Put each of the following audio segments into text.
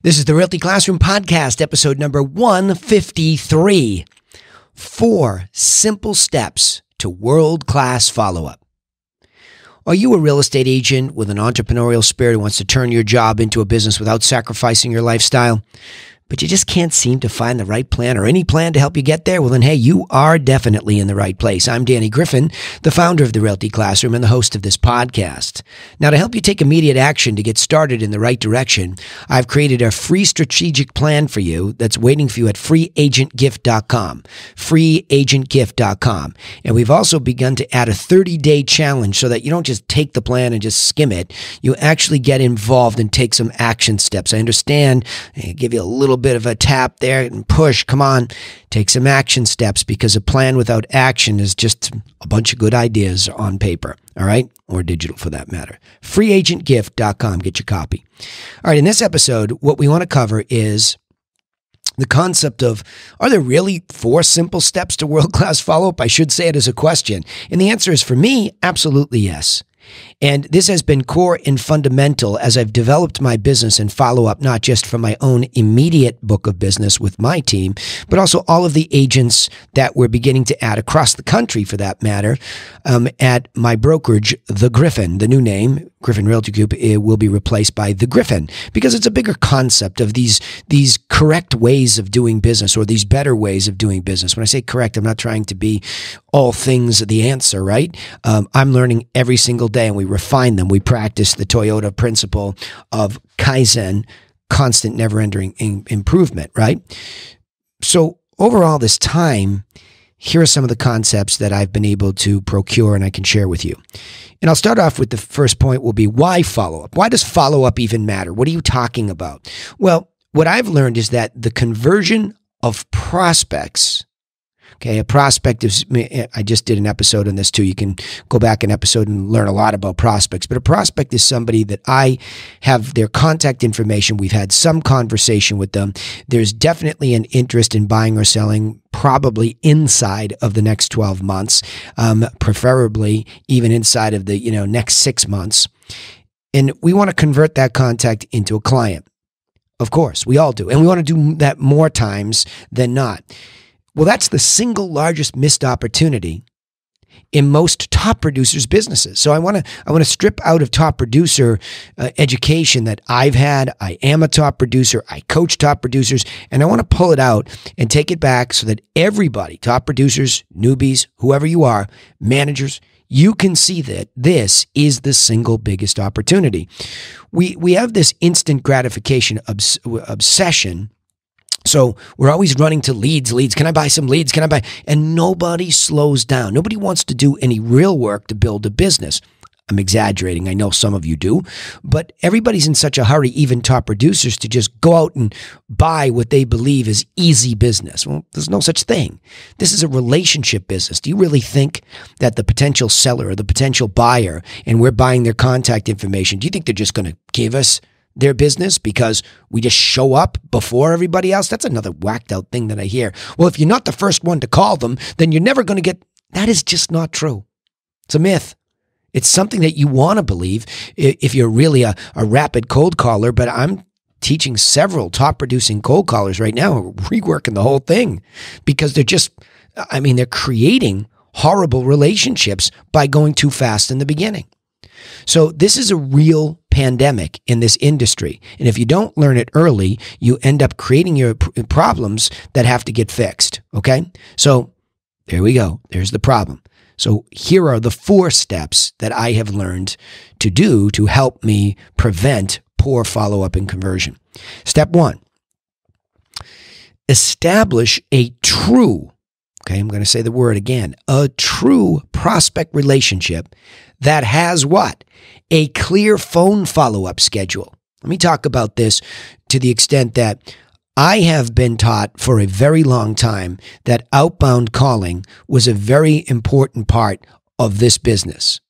This is the Realty Classroom Podcast, episode number 153. 4 simple steps to world-class follow-up. Are you a real estate agent with an entrepreneurial spirit who wants to turn your job into a business without sacrificing your lifestyle? But you just can't seem to find the right plan or any plan to help you get there? Well, then, hey, you are definitely in the right place. I'm Danny Griffin, the founder of the Realty Classroom and the host of this podcast. Now, to help you take immediate action to get started in the right direction, I've created a free strategic plan for you that's waiting for you at freeagentgift.com, freeagentgift.com. And we've also begun to add a 30-day challenge so that you don't just take the plan and just skim it. You actually get involved and take some action steps. I understand, I give you a little bit of a tap there and push. Come on, take some action steps, because a plan without action is just a bunch of good ideas on paper, all right? Or digital for that matter. Freeagentgift.com, get your copy. All right, in this episode, what we want to cover is the concept of, are there really 4 simple steps to world-class follow-up? I should say it as a question. And the answer is, for me, absolutely yes. And this has been core and fundamental as I've developed my business and follow up, not just for my own immediate book of business with my team, but also all of the agents that we're beginning to add across the country, for that matter, at my brokerage, The Griffin. The new name, Griffin Realty Group, it will be replaced by The Griffin, because it's a bigger concept of these correct ways of doing business, or these better ways of doing business. When I say correct, I'm not trying to be all things the answer, right? I'm learning every single day, and we refine them. We practice the Toyota principle of Kaizen, constant, never-ending improvement, right? So overall this time, here are some of the concepts that I've been able to procure and I can share with you. And I'll start off with the first point will be, why follow-up? Why does follow-up even matter? What are you talking about? Well, what I've learned is that the conversion of prospects, okay, a prospect is, I just did an episode on this too. You can go back an episode and learn a lot about prospects. But a prospect is somebody that I have their contact information. We've had some conversation with them. There's definitely an interest in buying or selling, probably inside of the next 12 months, preferably even inside of the next 6 months. And we want to convert that contact into a client. Of course, we all do. And we want to do that more times than not. Well, that's the single largest missed opportunity in most top producers' businesses. So I want to strip out of top producer education that I've had. I am a top producer. I coach top producers, and I want to pull it out and take it back so that everybody, top producers, newbies, whoever you are, managers, you can see that this is the single biggest opportunity. We have this instant gratification obsession. So we're always running to leads. Can I buy some leads? Can I buy? And nobody slows down. Nobody wants to do any real work to build a business. I'm exaggerating. I know some of you do, but everybody's in such a hurry, even top producers, to just go out and buy what they believe is easy business. Well, there's no such thing. This is a relationship business. Do you really think that the potential seller or the potential buyer, and we're buying their contact information, do you think they're just going to give us their business because we just show up before everybody else? That's another whacked out thing that I hear. Well, if you're not the first one to call them, then you're never going to get. That is just not true. It's a myth. It's something that you want to believe if you're really a rapid cold caller, but I'm teaching several top producing cold callers right now, reworking the whole thing, because they're creating horrible relationships by going too fast in the beginning. So this is a real pandemic in this industry. And if you don't learn it early, you end up creating your problems that have to get fixed. Okay? So there we go. There's the problem. So here are the 4 steps that I have learned to do to help me prevent poor follow-up and conversion. Step 1, establish a true, okay, I'm going to say the word again, a true prospect relationship that has what? A clear phone follow-up schedule. Let me talk about this to the extent that I have been taught for a very long time that outbound calling was a very important part of this business.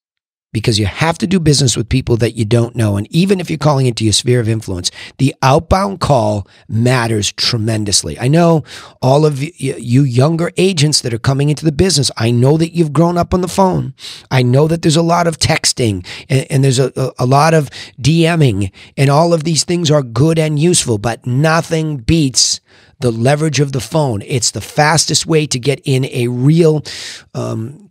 because you have to do business with people that you don't know. And even if you're calling into your sphere of influence, the outbound call matters tremendously. I know all of you younger agents that are coming into the business, I know that you've grown up on the phone. I know that there's a lot of texting and there's a lot of DMing, and all of these things are good and useful, but nothing beats the leverage of the phone. It's the fastest way to get in a real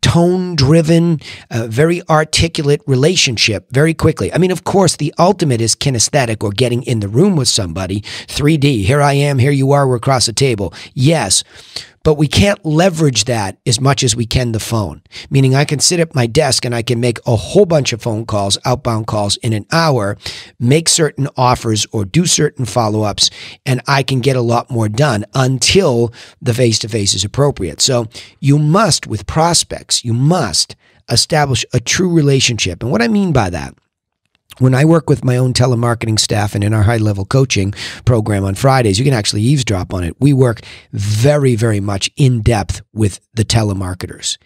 tone-driven, very articulate relationship very quickly. I mean, of course, the ultimate is kinesthetic, or getting in the room with somebody. 3D, here I am, here you are, we're across the table. Yes, but we can't leverage that as much as we can the phone. Meaning I can sit at my desk and I can make a whole bunch of phone calls, outbound calls in an hour, make certain offers or do certain follow-ups, and I can get a lot more done until the face-to-face is appropriate. So you must, with prospects, you must establish a true relationship. And what I mean by that, when I work with my own telemarketing staff and in our high-level coaching program on Fridays, you can actually eavesdrop on it. We work very, very much in depth with the telemarketers,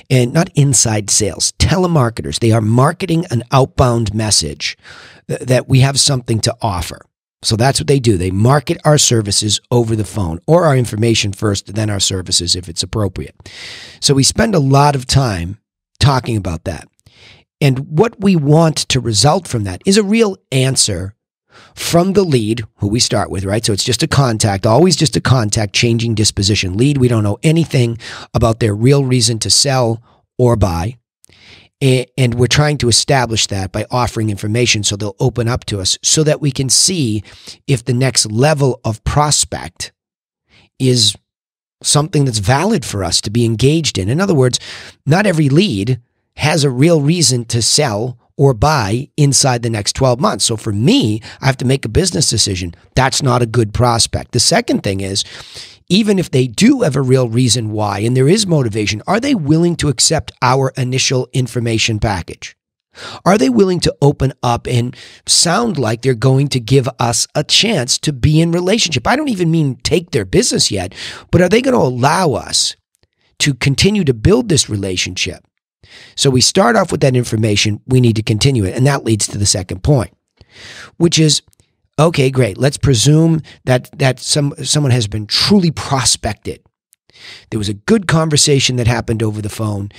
and not inside sales, telemarketers. They are marketing an outbound message that we have something to offer. So that's what they do. They market our services over the phone, or our information first, then our services if it's appropriate. So we spend a lot of time talking about that. And what we want to result from that is a real answer from the lead, who we start with, right? So it's just a contact, always just a contact, changing disposition. Lead, we don't know anything about their real reason to sell or buy. And we're trying to establish that by offering information so they'll open up to us, so that we can see if the next level of prospect is something that's valid for us to be engaged in. In other words, not every lead has a real reason to sell or buy inside the next 12 months. So for me, I have to make a business decision. That's not a good prospect. The second thing is, even if they do have a real reason why, and there is motivation, are they willing to accept our initial information package? Are they willing to open up and sound like they're going to give us a chance to be in relationship? I don't even mean take their business yet, but are they going to allow us to continue to build this relationship? So we start off with that information. We need to continue it. And that leads to the second point, which is, okay, great. Let's presume that someone has been truly prospected. There was a good conversation that happened over the phone.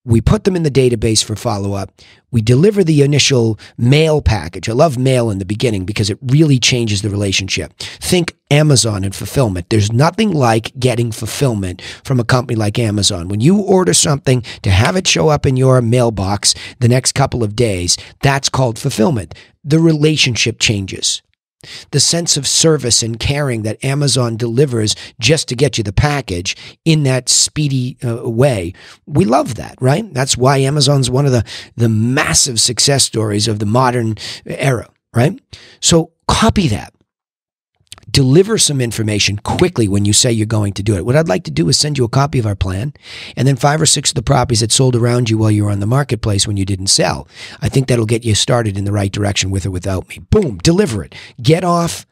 We put them in the database for follow-up. We deliver the initial mail package. I love mail in the beginning because it really changes the relationship. Think Amazon and fulfillment. There's nothing like getting fulfillment from a company like Amazon. When you order something, to have it show up in your mailbox the next couple of days, that's called fulfillment. The relationship changes. The sense of service and caring that Amazon delivers just to get you the package in that speedy way. We love that, right? That's why Amazon's one of the massive success stories of the modern era, right? So copy that. Deliver some information quickly when you say you're going to do it. What I'd like to do is send you a copy of our plan, and then 5 or 6 of the properties that sold around you while you were on the marketplace when you didn't sell. I think that'll get you started in the right direction with or without me. Boom, deliver it. Get off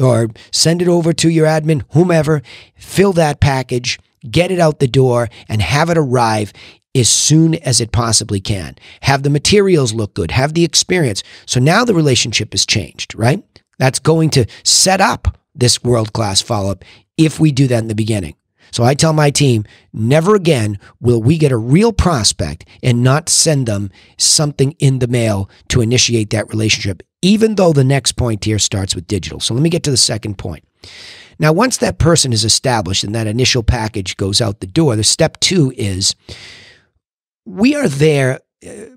or send it over to your admin, whomever, fill that package, get it out the door, and have it arrive as soon as it possibly can. Have the materials look good. Have the experience. So now the relationship has changed, right? That's going to set up this world-class follow-up if we do that in the beginning. So I tell my team, never again will we get a real prospect and not send them something in the mail to initiate that relationship, even though the next point here starts with digital. So let me get to the second point. Now, once that person is established and that initial package goes out the door, the step 2 is we are there,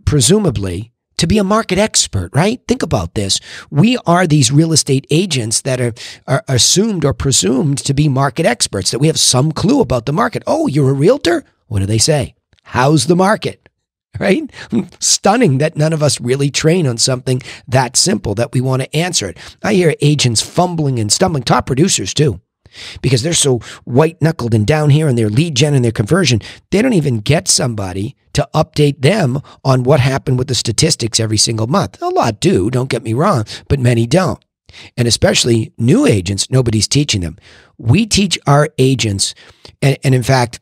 presumably, to be a market expert, right? Think about this. We are these real estate agents that are assumed or presumed to be market experts, that we have some clue about the market. Oh, you're a realtor? What do they say? How's the market? Right? Stunning that none of us really train on something that simple, that we want to answer it. I hear agents fumbling and stumbling, top producers too, because they're so white-knuckled and down here in their lead gen and their conversion, they don't even get somebody to update them on what happened with the statistics every single month. A lot do, don't get me wrong, but many don't. And especially new agents, nobody's teaching them. We teach our agents, and in fact,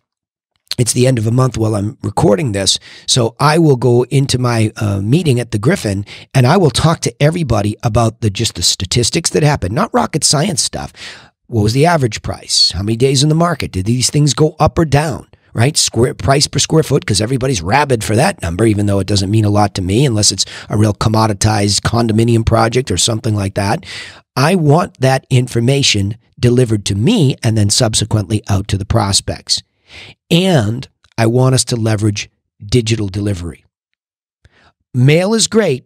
It's the end of a month while I'm recording this. So I will go into my meeting at the Griffin and I will talk to everybody about just the statistics that happen, not rocket science stuff. What was the average price? How many days in the market? Did these things go up or down? Right? Price per square foot, because everybody's rabid for that number, even though it doesn't mean a lot to me unless it's a real commoditized condominium project or something like that. I want that information delivered to me and then subsequently out to the prospects. And I want us to leverage digital delivery. Mail is great.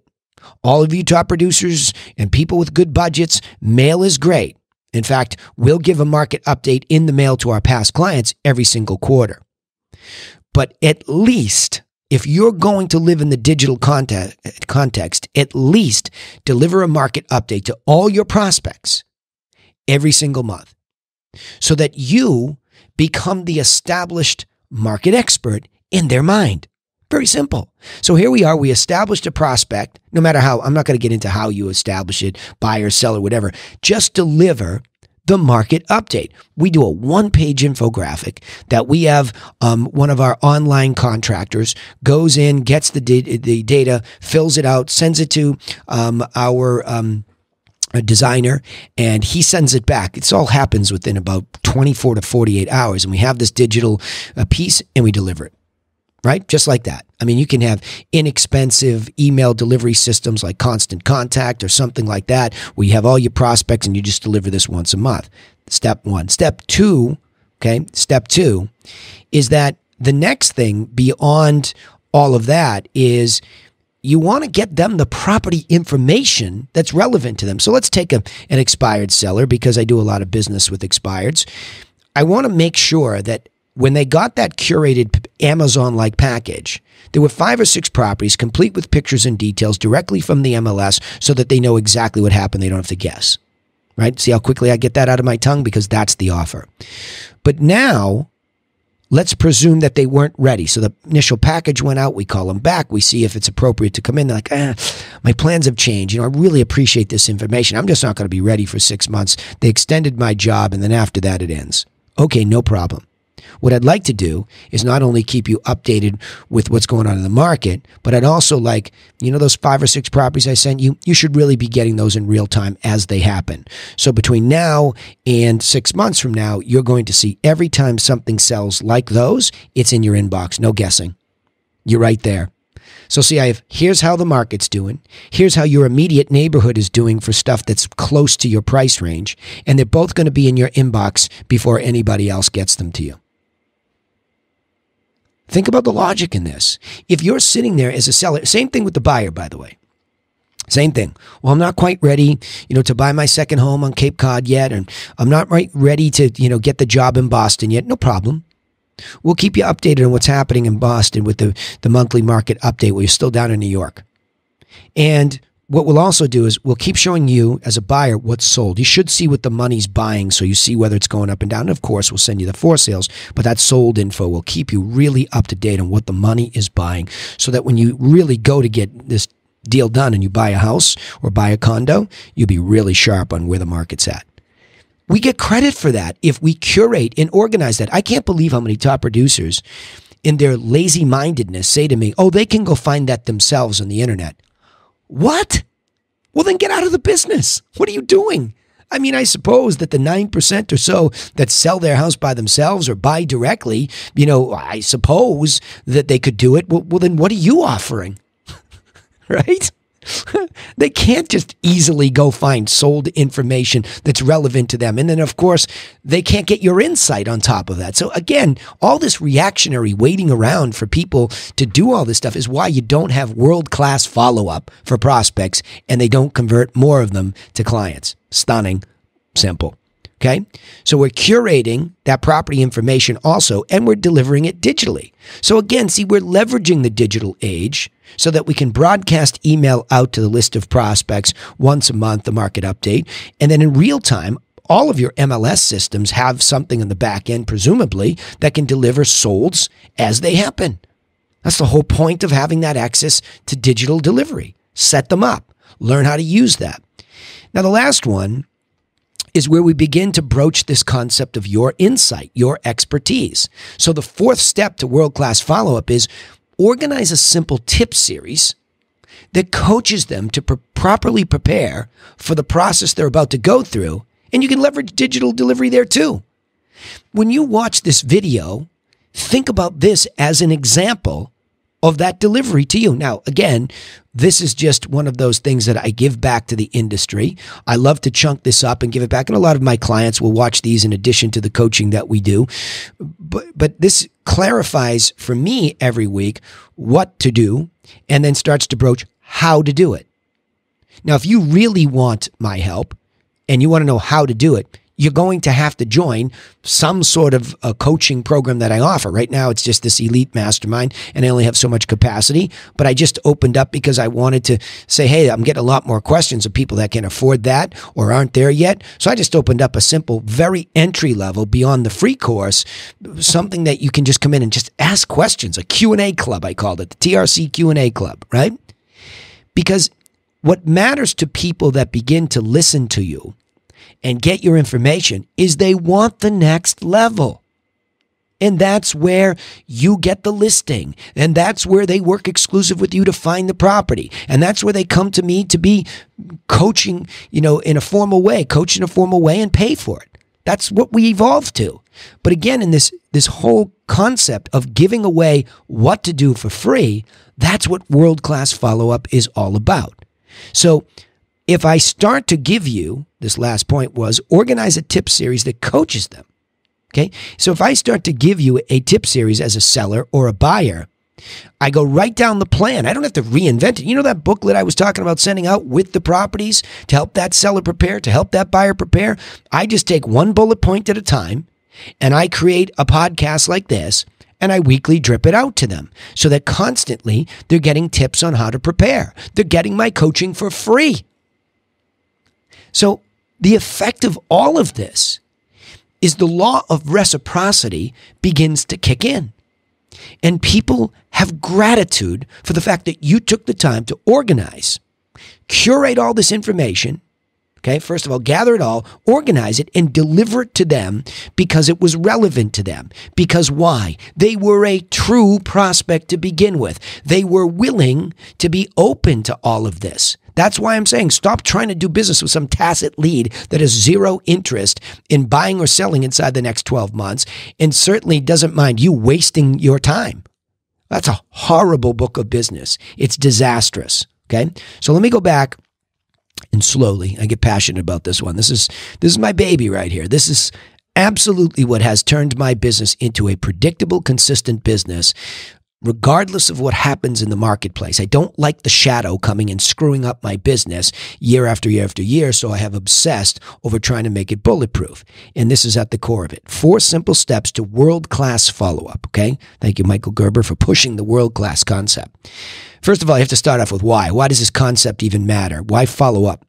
All of you top producers and people with good budgets, mail is great. In fact, we'll give a market update in the mail to our past clients every single quarter. But at least, if you're going to live in the digital context, at least deliver a market update to all your prospects every single month so that you become the established market expert in their mind. Very simple. So here we are. We established a prospect, no matter how. I'm not going to get into how you establish it, buyer, seller, whatever. Just deliver the market update. We do a one-page infographic that we have one of our online contractors goes in, gets the data, fills it out, sends it to our a designer, and he sends it back. It all happens within about 24 to 48 hours, and we have this digital piece, and we deliver it, right? Just like that. I mean, you can have inexpensive email delivery systems like Constant Contact or something like that, where you have all your prospects, and you just deliver this once a month. Step one. Step two, Step two is that the next thing beyond all of that is you want to get them the property information that's relevant to them. So let's take an expired seller, because I do a lot of business with expireds. I want to make sure that when they got that curated Amazon-like package, there were 5 or 6 properties complete with pictures and details directly from the MLS so that they know exactly what happened. They don't have to guess, right? See how quickly I get that out of my tongue? Because that's the offer. But now, let's presume that they weren't ready. So the initial package went out. We call them back. We see if it's appropriate to come in. They're like, my plans have changed. I really appreciate this information. I'm just not going to be ready for 6 months. They extended my job, and then after that, it ends. Okay, no problem. What I'd like to do is not only keep you updated with what's going on in the market, but I'd also like, those 5 or 6 properties I sent you, you should really be getting those in real time as they happen. So between now and 6 months from now, you're going to see every time something sells like those, it's in your inbox. No guessing. You're right there. So see, here's how the market's doing. Here's how your immediate neighborhood is doing for stuff that's close to your price range. And they're both going to be in your inbox before anybody else gets them to you. Think about the logic in this. If you're sitting there as a seller, same thing with the buyer, by the way. Same thing. Well, I'm not quite ready, to buy my second home on Cape Cod yet, and I'm not ready to, get the job in Boston yet. No problem. We'll keep you updated on what's happening in Boston with the monthly market update where you're still down in New York. And what we'll also do is we'll keep showing you as a buyer what's sold. You should see what the money's buying so you see whether it's going up and down. And of course, we'll send you the for sales, but that sold info will keep you really up to date on what the money is buying so that when you really go to get this deal done and you buy a house or buy a condo, you'll be really sharp on where the market's at. We get credit for that if we curate and organize that. I can't believe how many top producers in their lazy-mindedness say to me, oh, they can go find that themselves on the internet. What? Well, then get out of the business. What are you doing? I mean, I suppose that the 9% or so that sell their house by themselves or buy directly, I suppose that they could do it. Well, then what are you offering? Right? They can't just easily go find sold information that's relevant to them. And then, of course, they can't get your insight on top of that. So again, all this reactionary waiting around for people to do all this stuff is why you don't have world-class follow-up for prospects and they don't convert more of them to clients. Stunning. Simple. Okay? So we're curating that property information also, and we're delivering it digitally. So again, see, we're leveraging the digital age so that we can broadcast email out to the list of prospects once a month, the market update. And then in real time, all of your MLS systems have something in the back end, presumably, that can deliver solds as they happen. That's the whole point of having that access to digital delivery. Set them up. Learn how to use that. Now, the last one is where we begin to broach this concept of your insight, your expertise. So the fourth step to world-class follow-up is organize a simple tip series that coaches them to properly prepare for the process they're about to go through. And you can leverage digital delivery there too. When you watch this video, think about this as an example of that delivery to you. Now, again, this is just one of those things that I give back to the industry. I love to chunk this up and give it back. And a lot of my clients will watch these in addition to the coaching that we do. But this clarifies for me every week what to do and then starts to broach how to do it. Now, if you really want my help and you want to know how to do it, you're going to have to join some sort of a coaching program that I offer. Right now, it's just this elite mastermind, and I only have so much capacity. But I just opened up because I wanted to say, hey, I'm getting a lot more questions of people that can afford that or aren't there yet. So I just opened up a simple, very entry level, beyond the free course, something that you can just come in and just ask questions, a Q&A club, I called it, the TRC Q&A club, right? Because what matters to people that begin to listen to you and get your information is they want the next level. And that's where you get the listing. And that's where they work exclusive with you to find the property. And that's where they come to me to be coaching, in a formal way, coach in a formal way and pay for it. That's what we evolved to. But again, in this whole concept of giving away what to do for free, that's what world-class follow-up is all about. So if I start to give you, this last point was, organize a tip series that coaches them. Okay. So if I start to give you a tip series as a seller or a buyer, I go right down the plan. I don't have to reinvent it. You know that booklet I was talking about sending out with the properties to help that seller prepare, to help that buyer prepare? I just take one bullet point at a time and I create a podcast like this and I weekly drip it out to them so that constantly they're getting tips on how to prepare. They're getting my coaching for free. So the effect of all of this is the law of reciprocity begins to kick in. And people have gratitude for the fact that you took the time to organize, curate all this information. Okay, first of all, gather it all, organize it, and deliver it to them because it was relevant to them. Because why? They were a true prospect to begin with. They were willing to be open to all of this. That's why I'm saying stop trying to do business with some tacit lead that has zero interest in buying or selling inside the next 12 months and certainly doesn't mind you wasting your time. That's a horrible book of business. It's disastrous. Okay, so let me go back. And slowly, I get passionate about this one. This is my baby right here. This is absolutely what has turned my business into a predictable, consistent business, regardless of what happens in the marketplace. I don't like the shadow coming and screwing up my business year after year after year, so I have obsessed over trying to make it bulletproof. And this is at the core of it. 4 simple steps to world-class follow-up, okay? Thank you, Michael Gerber, for pushing the world-class concept. First of all, you have to start off with why. Why does this concept even matter? Why follow up?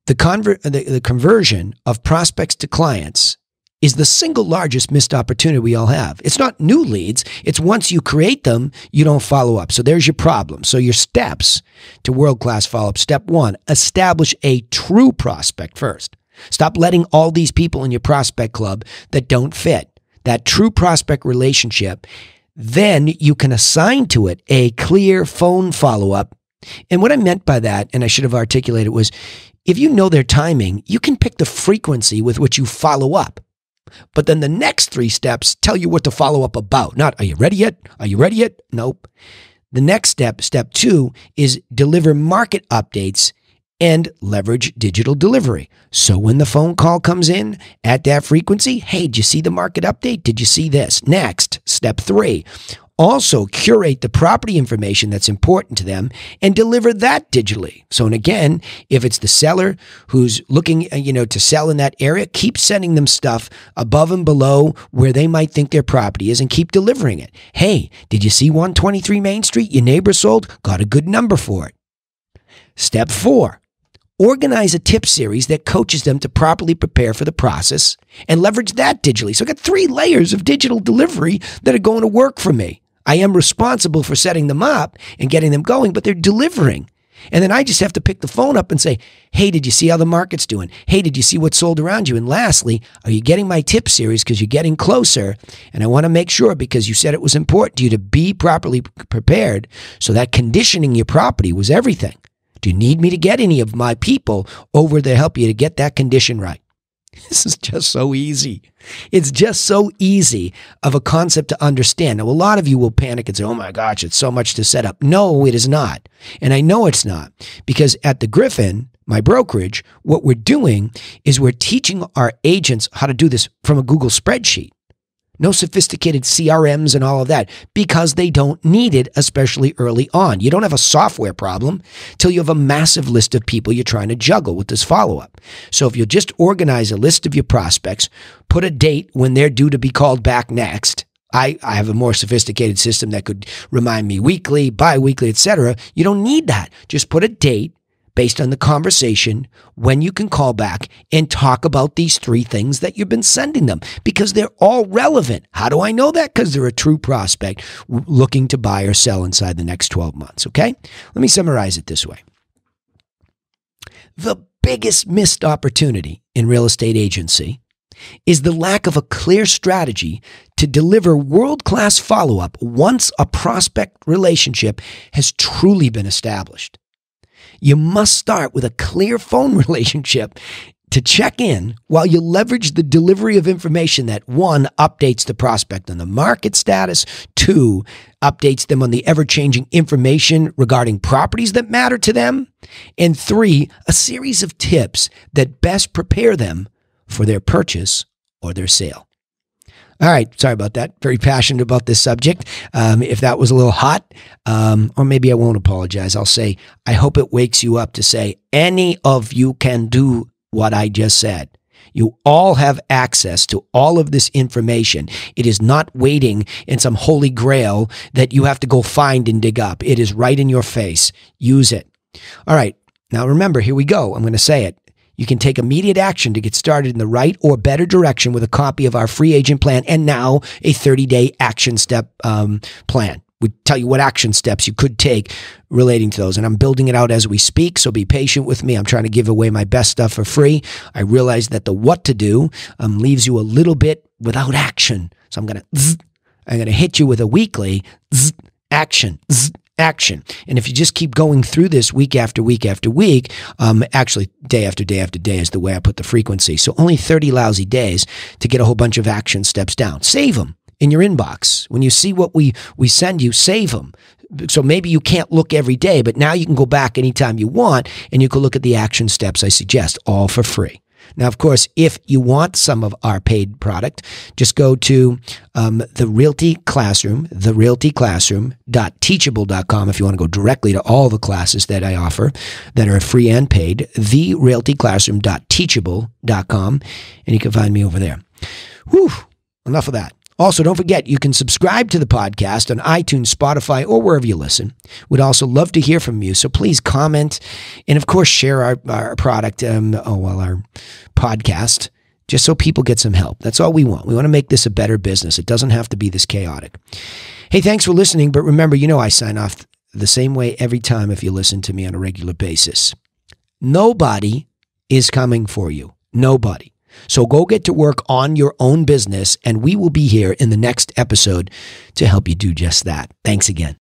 The conversion of prospects to clients is the single largest missed opportunity we all have. It's not new leads. It's once you create them, you don't follow up. So there's your problem. So your steps to world-class follow-up. Step 1, establish a true prospect first. Stop letting all these people in your prospect club that don't fit. That true prospect relationship, then you can assign to it a clear phone follow-up. And what I meant by that, and I should have articulated, was if you know their timing, you can pick the frequency with which you follow up. But then the next 3 steps tell you what to follow up about. Not, are you ready yet? Are you ready yet? Nope. The next step, step 2, is deliver market updates and leverage digital delivery. So when the phone call comes in at that frequency, hey, did you see the market update? Did you see this? Next, step 3, also curate the property information that's important to them and deliver that digitally. So, and again, if it's the seller who's looking, to sell in that area, keep sending them stuff above and below where they might think their property is and keep delivering it. Hey, did you see 123 Main Street? Your neighbor sold? Got a good number for it. Step 4. Organize a tip series that coaches them to properly prepare for the process and leverage that digitally. So I got 3 layers of digital delivery that are going to work for me. I am responsible for setting them up and getting them going, but they're delivering. And then I just have to pick the phone up and say, hey, did you see how the market's doing? Hey, did you see what's sold around you? And lastly, are you getting my tip series? Because you're getting closer. And I want to make sure, because you said it was important to you to be properly prepared. So that conditioning your property was everything. Do you need me to get any of my people over to help you to get that condition right? This is just so easy. It's just so easy of a concept to understand. Now, a lot of you will panic and say, oh my gosh, it's so much to set up. No, it is not. And I know it's not, because at the Griffin, my brokerage, what we're doing is we're teaching our agents how to do this from a Google spreadsheet. No sophisticated CRMs and all of that, because they don't need it, especially early on. You don't have a software problem till you have a massive list of people you're trying to juggle with this follow-up. So if you just organize a list of your prospects, put a date when they're due to be called back next. I have a more sophisticated system that could remind me weekly, bi-weekly, etc. You don't need that. Just put a date based on the conversation when you can call back and talk about these 3 things that you've been sending them, because they're all relevant. How do I know that? Because they're a true prospect looking to buy or sell inside the next 12 months, okay? Let me summarize it this way. The biggest missed opportunity in real estate agency is the lack of a clear strategy to deliver world-class follow-up once a prospect relationship has truly been established. You must start with a clear phone relationship to check in while you leverage the delivery of information that 1, updates the prospect on the market status, 2, updates them on the ever-changing information regarding properties that matter to them, and 3, a series of tips that best prepare them for their purchase or their sale. All right. Sorry about that. Very passionate about this subject. If that was a little hot, or maybe I won't apologize. I'll say, I hope it wakes you up to say, any of you can do what I just said. You all have access to all of this information. It is not waiting in some holy grail that you have to go find and dig up. It is right in your face. Use it. All right. Now remember, here we go. I'm going to say it. You can take immediate action to get started in the right or better direction with a copy of our free agent plan and now a 30-day action step plan. We tell you what action steps you could take relating to those. And I'm building it out as we speak, so be patient with me. I'm trying to give away my best stuff for free. I realize that the what to do leaves you a little bit without action. So I'm going to hit you with a weekly action. Action. And if you just keep going through this week after week after week, actually day after day after day is the way I put the frequency. So only 30 lousy days to get a whole bunch of action steps down. Save them in your inbox. When you see what we send you, save them. So maybe you can't look every day, but now you can go back anytime you want and you can look at the action steps I suggest, all for free. Now, of course, if you want some of our paid product, just go to the Realty Classroom, therealtyclassroom.teachable.com if you want to go directly to all the classes that I offer that are free and paid, therealtyclassroom.teachable.com, and you can find me over there. Whew, enough of that. Also, don't forget, you can subscribe to the podcast on iTunes, Spotify, or wherever you listen. We'd also love to hear from you, so please comment and, of course, share our product, our podcast, just so people get some help. That's all we want. We want to make this a better business. It doesn't have to be this chaotic. Hey, thanks for listening, but remember, I sign off the same way every time if you listen to me on a regular basis. Nobody is coming for you. Nobody. So go get to work on your own business, and we will be here in the next episode to help you do just that. Thanks again.